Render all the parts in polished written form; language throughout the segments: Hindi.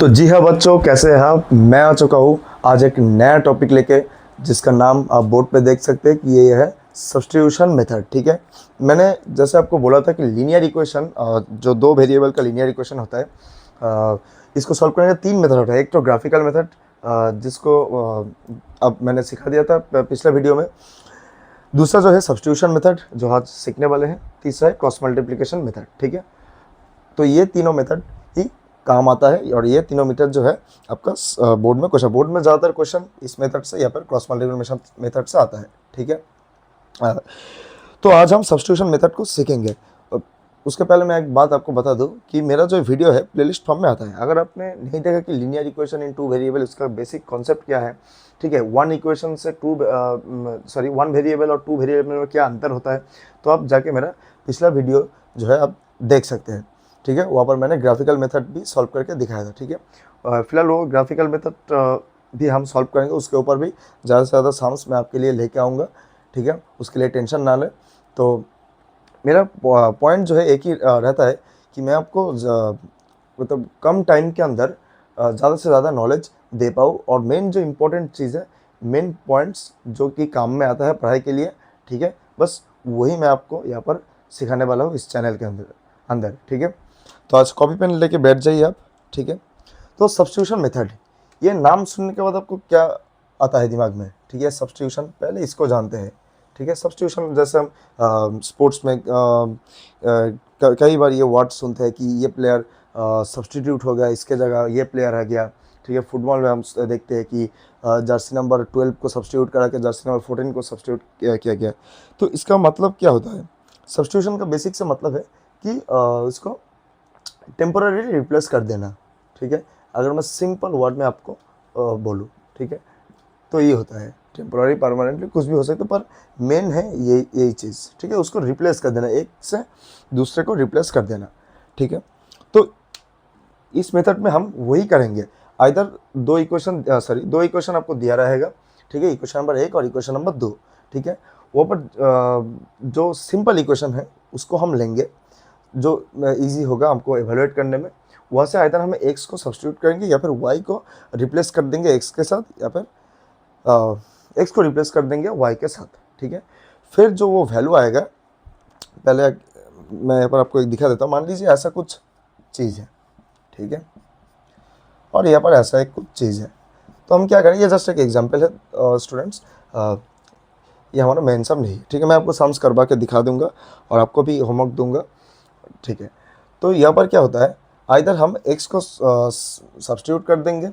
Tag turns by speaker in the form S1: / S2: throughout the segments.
S1: तो जी हाँ बच्चों, कैसे हैं आप। मैं आ चुका हूँ आज एक नया टॉपिक लेके, जिसका नाम आप बोर्ड पे देख सकते हैं कि ये है सब्स्टिट्यूशन मेथड। ठीक है, मैंने जैसे आपको बोला था कि लीनियर इक्वेशन, जो दो वेरिएबल का लीनियर इक्वेशन होता है, इसको सॉल्व करने का तीन मेथड होता है। एक तो ग्राफिकल मेथड, जिसको अब मैंने सिखा दिया था पिछले वीडियो में। दूसरा जो है सब्स्टिट्यूशन मेथड, जो आज सीखने वाले हैं। तीसरा है क्रॉस मल्टीप्लिकेशन मेथड। ठीक है, तो ये तीनों मेथड ही काम आता है, और ये तीनों मेथड जो है आपका बोर्ड में क्वेश्चन, बोर्ड में ज़्यादातर क्वेश्चन इस मेथड से या फिर क्रॉस मल्टीप्लिकेशन मेथड से आता है। ठीक है, अ, तो आज हम सब्स्टिट्यूशन मेथड को सीखेंगे। उसके पहले मैं एक बात आपको बता दूं कि मेरा जो वीडियो है प्लेलिस्ट फॉर्म में आता है। अगर आपने नहीं देखा कि linear equation in two variable, इसका बेसिक कॉन्सेप्ट क्या है, ठीक है, वन इक्वेशन से वन वेरिएबल और टू वेरिएबल में क्या अंतर होता है, तो आप जाके मेरा पिछला वीडियो जो है आप देख सकते हैं। ठीक है, वहाँ पर मैंने ग्राफिकल मेथड भी सॉल्व करके दिखाया था। ठीक है, फिलहाल वो ग्राफिकल मेथड भी हम सॉल्व करेंगे, उसके ऊपर भी ज़्यादा से ज़्यादा सम्स मैं आपके लिए लेके आऊँगा। ठीक है, उसके लिए टेंशन ना लें। तो मेरा पॉइंट जो है एक ही रहता है कि मैं आपको मतलब कम टाइम के अंदर ज़्यादा से ज़्यादा नॉलेज दे पाऊँ, और मेन जो इम्पोर्टेंट चीज़ है, मेन पॉइंट्स जो कि काम में आता है पढ़ाई के लिए, ठीक है, बस वही मैं आपको यहाँ पर सिखाने वाला हूँ इस चैनल के अंदर अंदर ठीक है, तो आज कॉपी पेन लेके बैठ जाइए आप। ठीक है, तो सब्स्टिट्यूशन मेथड, ये नाम सुनने के बाद आपको क्या आता है दिमाग में। ठीक है, सब्स्टिट्यूशन, पहले इसको जानते हैं। ठीक है, सब्स्टिट्यूशन जैसे हम स्पोर्ट्स में कई बार ये वर्ड सुनते हैं कि ये प्लेयर सब्स्टिट्यूट हो गया, इसके जगह ये प्लेयर आ गया। ठीक है, फुटबॉल में हम देखते हैं कि जर्सी नंबर 12 को सब्स्टिट्यूट करा के जर्सी नंबर 14 को सब्स्टिट्यूट किया गया। तो इसका मतलब क्या होता है, सब्स्टिट्यूशन का बेसिक से मतलब है कि इसको टेम्पोररी रिप्लेस कर देना। ठीक है, अगर मैं सिंपल वर्ड में आपको बोलूँ, ठीक है, तो ये होता है टेम्पोररी, परमानेंटली कुछ भी हो सकता है, पर मेन है ये यही चीज़। ठीक है, उसको रिप्लेस कर देना, एक से दूसरे को रिप्लेस कर देना। ठीक है, तो इस मेथड में हम वही करेंगे। आइदर दो इक्वेशन आपको दिया रहेगा। ठीक है, इक्वेशन नंबर 1 और इक्वेशन नंबर 2। ठीक है, वो पर जो सिंपल इक्वेशन है उसको हम लेंगे, जो इजी होगा हमको एवेलुएट करने में। वहाँ से आइदर हम एक्स को सब्स्टिट्यूट करेंगे या फिर वाई को रिप्लेस कर देंगे एक्स के साथ, या फिर एक्स को रिप्लेस कर देंगे वाई के साथ। ठीक है, फिर जो वो वैल्यू आएगा, पहले मैं यहाँ पर आपको एक दिखा देता हूँ। मान लीजिए ऐसा कुछ चीज़ है, ठीक है, और यहाँ पर ऐसा एक कुछ चीज़ है। तो हम क्या करेंगे, ये जस्ट एक एग्जाम्पल है स्टूडेंट्स, ये हमारा मेन सम नहीं है। ठीक है, मैं आपको सम्स करवा के दिखा दूंगा और आपको भी होमवर्क दूंगा। ठीक है, तो यहाँ पर क्या होता है, आइदर हम x को सब्स्टिट्यूट कर देंगे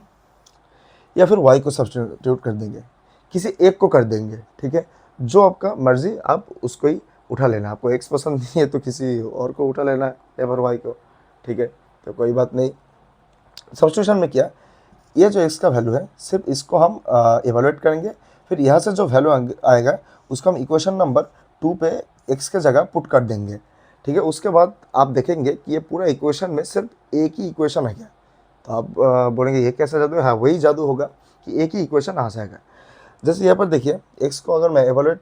S1: या फिर y को सब्स्टिट्यूट कर देंगे, किसी एक को कर देंगे। ठीक है, जो आपका मर्जी, आप उसको ही उठा लेना। आपको x पसंद नहीं है तो किसी और को उठा लेना है, या फिर y को। ठीक है, तो कोई बात नहीं। सब्स्टिट्यूशन में क्या, ये जो x का वैल्यू है, सिर्फ इसको हम एवेलुएट करेंगे। फिर यहाँ से जो वैल्यू आएगा उसको हम इक्वेशन नंबर 2 पे x के जगह पुट कर देंगे। ठीक है, उसके बाद आप देखेंगे कि ये पूरा इक्वेशन में सिर्फ एक ही इक्वेशन है क्या। तो आप बोलेंगे ये कैसा जादू है। हाँ, वही जादू होगा कि एक ही इक्वेशन आ जाएगा। जैसे यहाँ पर देखिए, x को अगर मैं एवेलुएट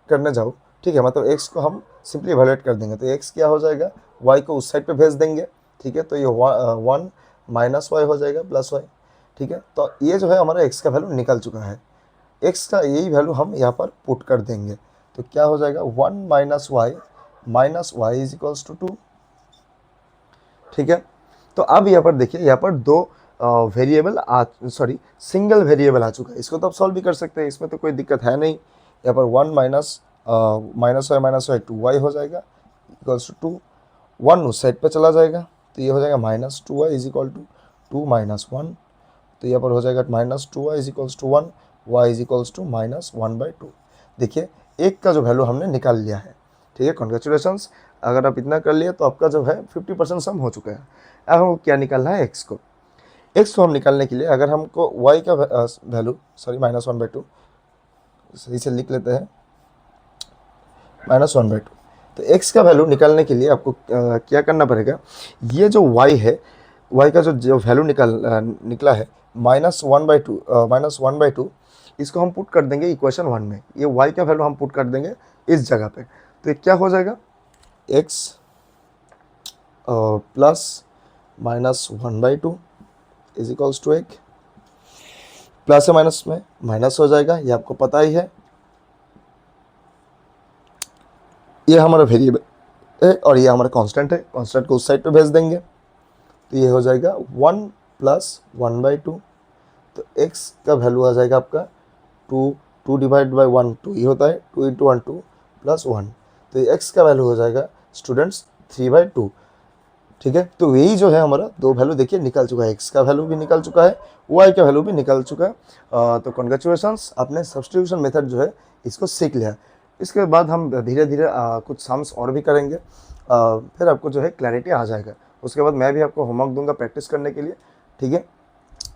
S1: करने जाऊँ, ठीक है, मतलब x को हम सिंपली एवेलुएट कर देंगे, तो x क्या हो जाएगा, y को उस साइड पे भेज देंगे। ठीक है, तो ये 1 माइनस वाई हो जाएगा प्लस वाई। ठीक है, तो ये जो है हमारा x का वैल्यू निकल चुका है। x का यही वैल्यू हम यहाँ पर पुट कर देंगे, तो क्या हो जाएगा, 1 minus Y is equals to 2। ठीक है, तो अब यहाँ पर देखिए, यहाँ पर दो वेरिएबल सिंगल वेरिएबल आ चुका है। इसको तो आप सॉल्व भी कर सकते हैं, इसमें तो कोई दिक्कत है नहीं। यहाँ पर 1 माइनस वाई 2y हो जाएगा इक्वल्स टू 2। 1 उस साइड पे चला जाएगा, तो ये हो जाएगा -2y is equal to 2 minus 1। तो यहाँ पर हो जाएगा -2y is equals to 1, y is equals to -1/2। देखिए, एक का जो वैल्यू हमने निकाल लिया है। ठीक है, कॉन्ग्रेचुलेशंस। अगर आप इतना कर लिए तो आपका जो है 50% सम हो चुका है। अब हमको क्या निकालना है, एक्स को हम निकालने के लिए, अगर हमको y का वैल्यू -1/2, सही से लिख लेते हैं, -1/2। तो x का वैल्यू निकालने के लिए आपको क्या करना पड़ेगा, ये जो y है, y का जो वैल्यू निकला है -1/2, इसको हम पुट कर देंगे इक्वेशन 1 में। ये y का वैल्यू हम पुट कर देंगे इस जगह पे, तो ये क्या हो जाएगा, x plus -1/2 is equals to 1, plus से माइनस में माइनस हो जाएगा, ये आपको पता ही है। ये हमारा वेरिएबल है और ये हमारा कांस्टेंट है, कांस्टेंट को उस साइड पे भेज देंगे तो ये हो जाएगा 1 प्लस 1/2। तो x का वैल्यू आ जाएगा आपका 2 डिवाइड बाई 1 2 ही होता है, 2 इंटू 1 2 प्लस 1, तो ये x का वैल्यू हो जाएगा स्टूडेंट्स 3/2। ठीक है, तो यही जो है हमारा दो वैल्यू देखिए निकल चुका है, x का वैल्यू भी निकल चुका है, y का वैल्यू भी निकल चुका है। तो कॉन्ग्रेचुलेशंस, आपने सब्स्टिट्यूशन मेथड जो है इसको सीख लिया। इसके बाद हम धीरे धीरे कुछ सम्स और भी करेंगे, फिर आपको जो है क्लैरिटी आ जाएगा। उसके बाद मैं भी आपको होमवर्क दूंगा प्रैक्टिस करने के लिए। ठीक है,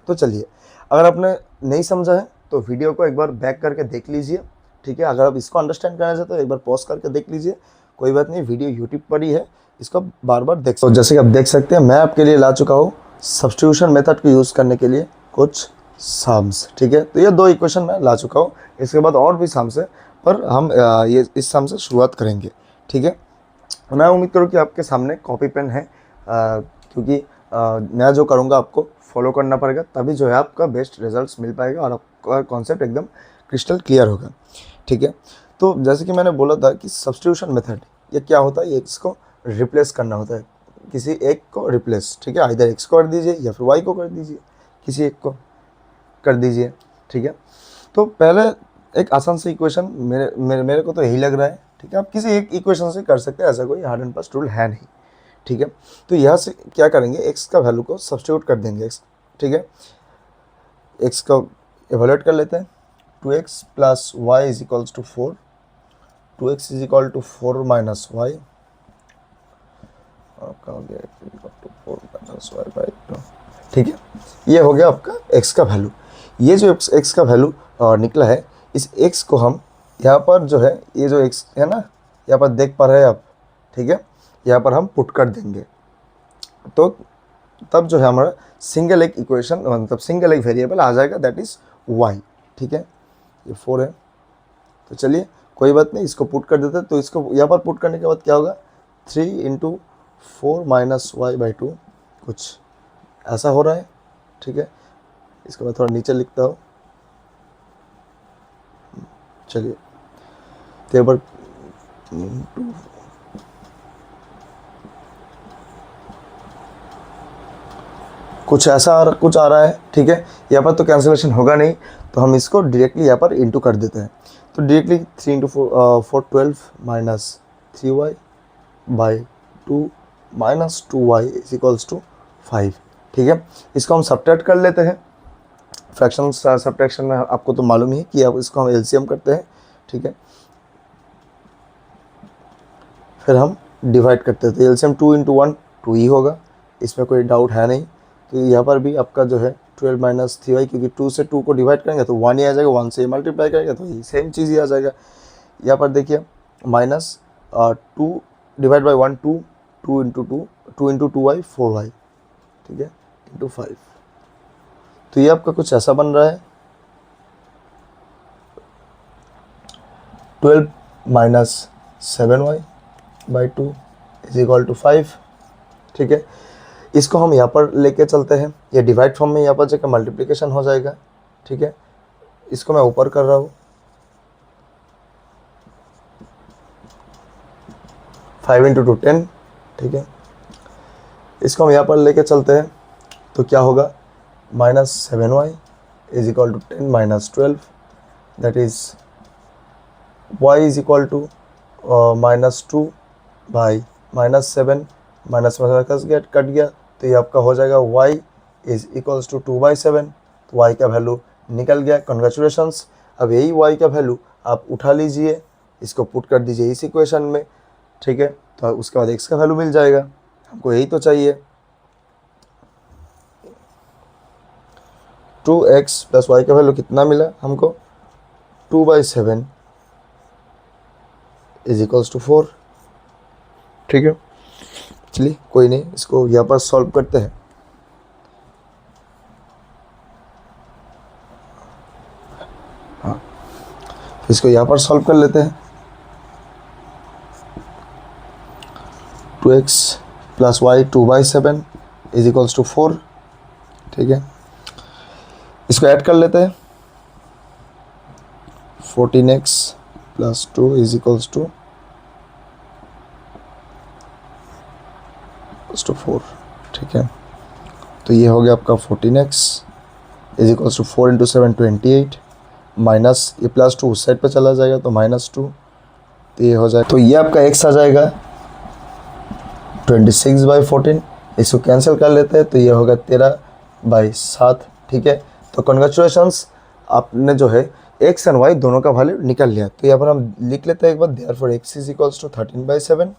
S1: तो चलिए, अगर आपने नहीं समझा है तो वीडियो को एक बार बैक करके देख लीजिए। ठीक है, अगर आप इसको अंडरस्टैंड करना चाहते हो एक बार पॉज करके देख लीजिए, कोई बात नहीं, वीडियो यूट्यूब पर ही है, इसको बार बार देख। तो जैसे कि आप देख सकते हैं मैं आपके लिए ला चुका हूँ सब्स्टिट्यूशन मेथड को यूज़ करने के लिए कुछ सम्स। ठीक है, तो ये दो इक्वेशन मैं ला चुका हूँ, इसके बाद और भी सम्स है, पर हम ये इस सम से शुरुआत करेंगे। ठीक है, मैं उम्मीद करूँ कि आपके सामने कॉपी पेन है, क्योंकि मैं जो करूँगा आपको फॉलो करना पड़ेगा, तभी जो है आपका बेस्ट रिजल्ट्स मिल पाएगा और आपका कॉन्सेप्ट एकदम क्रिस्टल क्लियर होगा। ठीक है, तो जैसे कि मैंने बोला था कि सब्स्टिट्यूशन मेथड ये क्या होता है, ये एक्स को रिप्लेस करना होता है, किसी एक को रिप्लेस। ठीक है, आइदर एक्स को कर दीजिए या फिर वाई को कर दीजिए, किसी एक को कर दीजिए। ठीक है, तो पहले एक आसान सी इक्वेशन मेरे को तो यही लग रहा है। ठीक है, आप किसी एक इक्वेशन से कर सकते हैं, ऐसा कोई हार्ड एंड फास्ट रूल है नहीं। ठीक है, तो यहाँ से क्या करेंगे, एक्स का वैल्यू को सब्स्टिट्यूट कर देंगे एक्स। ठीक है, एक्स का एवोलेट कर लेते हैं, 2x plus Y is equals to 4, 2x is equal to 4 minus Y, हो गया 4 माइनस वाई बाई 2। ठीक है, ये हो गया आपका x का वैल्यू। ये जो x का वैल्यू निकला है, इस x को हम यहाँ पर जो है, ये जो x है ना, यहाँ पर देख पा रहे हैं आप। ठीक है, यहाँ पर हम पुट कर देंगे, तो तब जो है हमारा सिंगल एक इक्वेशन, मतलब सिंगल एक वेरिएबल आ जाएगा, दैट इज़ y। ठीक है, ये 4 है, तो चलिए कोई बात नहीं, इसको पुट कर देते हैं। तो इसको यहाँ पर पुट करने के बाद क्या होगा, 3 इंटू 4 माइनस वाई बाई 2, कुछ ऐसा हो रहा है। ठीक है, इसको मैं थोड़ा नीचे लिखता हूँ। चलिए, तो यहाँ पर कुछ ऐसा कुछ आ रहा है। ठीक है, यहाँ पर तो कैंसिलेशन होगा नहीं, तो हम इसको डायरेक्टली यहाँ पर इंटू कर देते हैं। तो directly 3 into 4 12 minus 3y by 2 minus 2y is equals to 5। ठीक है, इसको हम सब्ट्रैक्ट कर लेते हैं। फ्रैक्शन सब्ट्रैक्शन में आपको तो मालूम ही है कि अब इसको हम एलसीएम करते हैं। ठीक है, फिर हम डिवाइड करते हैं, तो एलसीएम 2 इंटू 1 2 ही होगा, इसमें कोई डाउट है नहीं। तो यहाँ पर भी आपका जो है 12 माइनस 3y, क्योंकि 2 से 2 को डिवाइड करेंगे तो 1 ही आ जाएगा, 1 से मल्टीप्लाई करेंगे तो ये सेम चीज़ ही आ जाएगा। यहाँ पर देखिए minus 2 divide by 1 2, 2 into 2 into 2y 4y। ठीक है, इंटू 5, तो ये आपका कुछ ऐसा बन रहा है, 12 minus 7y by 2 is equal to 5। ठीक है, इसको हम यहाँ पर लेके चलते हैं, ये डिवाइड फॉर्म में यहाँ पर जाकर मल्टीप्लिकेशन हो जाएगा। ठीक है, इसको मैं ऊपर कर रहा हूँ, 5 इंटू 2 10। ठीक है, इसको हम यहाँ पर लेके चलते हैं, तो क्या होगा, minus 7y is equal to 10 minus 12, that is y is equal to minus 2 by minus 7, minus cut गया, तो ये आपका हो जाएगा y इज इक्वल्स टू 2/7। तो y का वैल्यू निकल गया, कॉन्ग्रेचुलेशंस। अब यही y का वैल्यू आप उठा लीजिए, इसको पुट कर दीजिए इस इक्वेशन में। ठीक है, तो उसके बाद x का वैल्यू मिल जाएगा, हमको यही तो चाहिए। 2x प्लस y का वैल्यू कितना मिला हमको, 2/7 इज इक्वल्स टू 4। ठीक है, चलिए कोई नहीं, इसको यहाँ पर सॉल्व करते हैं। हाँ, इसको यहाँ पर सॉल्व कर लेते हैं। 2x plus Y 2/7 is equals to 4। ठीक है, इसको ऐड कर लेते हैं। 14x plus 2 is equals to 4। ठीक है, तो ये हो गया आपका 14x is equals to 4 into 7 28, minus ये प्लस 2 उस साइड पे चला जाएगा तो -2, तो ये हो जाएगा, तो ये आपका x आ जाएगा 26/14। इसको कैंसिल कर लेते हैं तो ये होगा 13/7। ठीक है, तो कॉन्ग्रेचुलेशंस, आपने जो है x एंड y दोनों का वैल्यू निकल लिया। तो यहाँ पर हम लिख लेते हैं एक बार, therefore x is equals to 13/7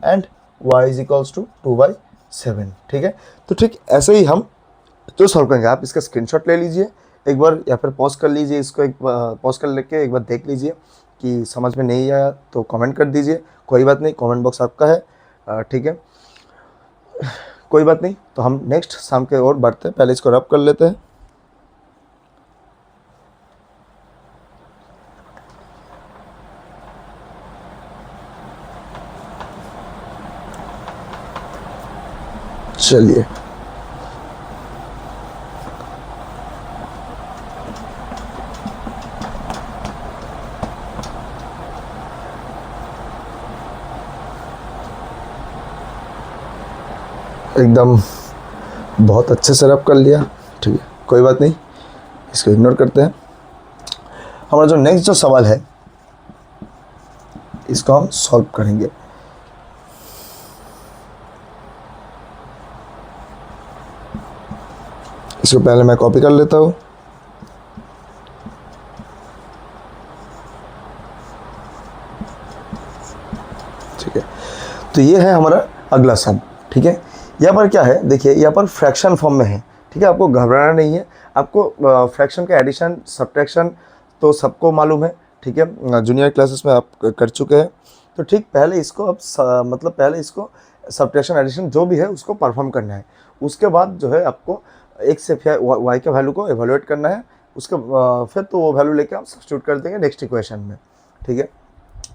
S1: and y is equals to 2/7। ठीक है, तो ठीक ऐसे ही हम जो सॉल्व करेंगे, आप इसका स्क्रीनशॉट ले लीजिए एक बार, या फिर पॉज कर लीजिए इसको, एक पॉज कर लेके एक बार देख लीजिए कि समझ में नहीं आया तो कमेंट कर दीजिए, कोई बात नहीं, कमेंट बॉक्स आपका है। ठीक है, कोई बात नहीं, तो हम नेक्स्ट शाम के और बढ़ते हैं, पहले इसको रब कर लेते हैं। चलिए, एकदम बहुत अच्छे से रब कर लिया। ठीक है, कोई बात नहीं, इसको इग्नोर करते हैं। हमारा जो नेक्स्ट जो सवाल है इसको हम सॉल्व करेंगे। इसको पहले मैं कॉपी कर लेता हूँ। ठीक है, तो ये है हमारा अगला सम। ठीक है, यहाँ पर क्या है, देखिए यहाँ पर फ्रैक्शन फॉर्म में है। ठीक है, आपको घबराना नहीं है, आपको फ्रैक्शन का एडिशन सब्ट्रैक्शन तो सबको मालूम है। ठीक है, जूनियर क्लासेस में आप कर चुके हैं। तो ठीक पहले इसको अब मतलब पहले इसको सब्ट्रैक्शन एडिशन जो भी है उसको परफॉर्म करना है। उसके बाद जो है आपको x से y के वैल्यू को एवेलुएट करना है। उसके फिर तो वो वैल्यू लेके आप सब्स्टिट्यूट कर देंगे नेक्स्ट इक्वेशन में। ठीक है,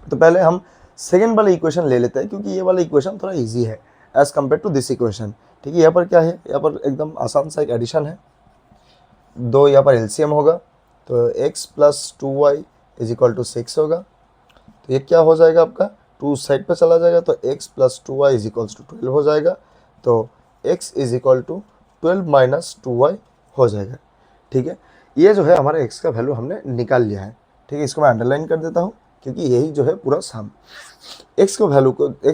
S1: तो पहले हम सेकेंड वाला इक्वेशन ले लेते हैं, क्योंकि ये वाला इक्वेशन थोड़ा ईजी है as compare to this equation. ठीक है, यहाँ पर क्या है, यहाँ पर एकदम आसान सा एक एडिशन है। दो यहाँ पर एलसीएम होगा, तो x plus 2y is equal to 6 होगा। तो ये क्या हो जाएगा आपका, 2 साइड पे चला जाएगा तो x plus 2y is equals to 12 हो जाएगा। तो x is equal to 12 minus 2y हो जाएगा। ठीक है, ये जो है हमारा x का वैल्यू हमने निकाल लिया है। ठीक है, इसको मैं अंडरलाइन कर देता हूँ, क्योंकि यही जो है पूरा सम। x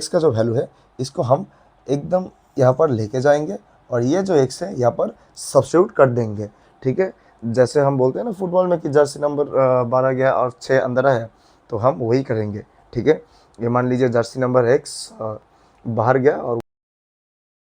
S1: का जो वैल्यू है इसको हम एकदम यहाँ पर लेके जाएंगे और ये जो x है यहाँ पर सब्स्टिट्यूट कर देंगे। ठीक है, जैसे हम बोलते हैं ना फुटबॉल में कि जर्सी नंबर 12 गया और 6 अंदर है, तो हम वही करेंगे। ठीक है, ये मान लीजिए जर्सी नंबर x बाहर गया और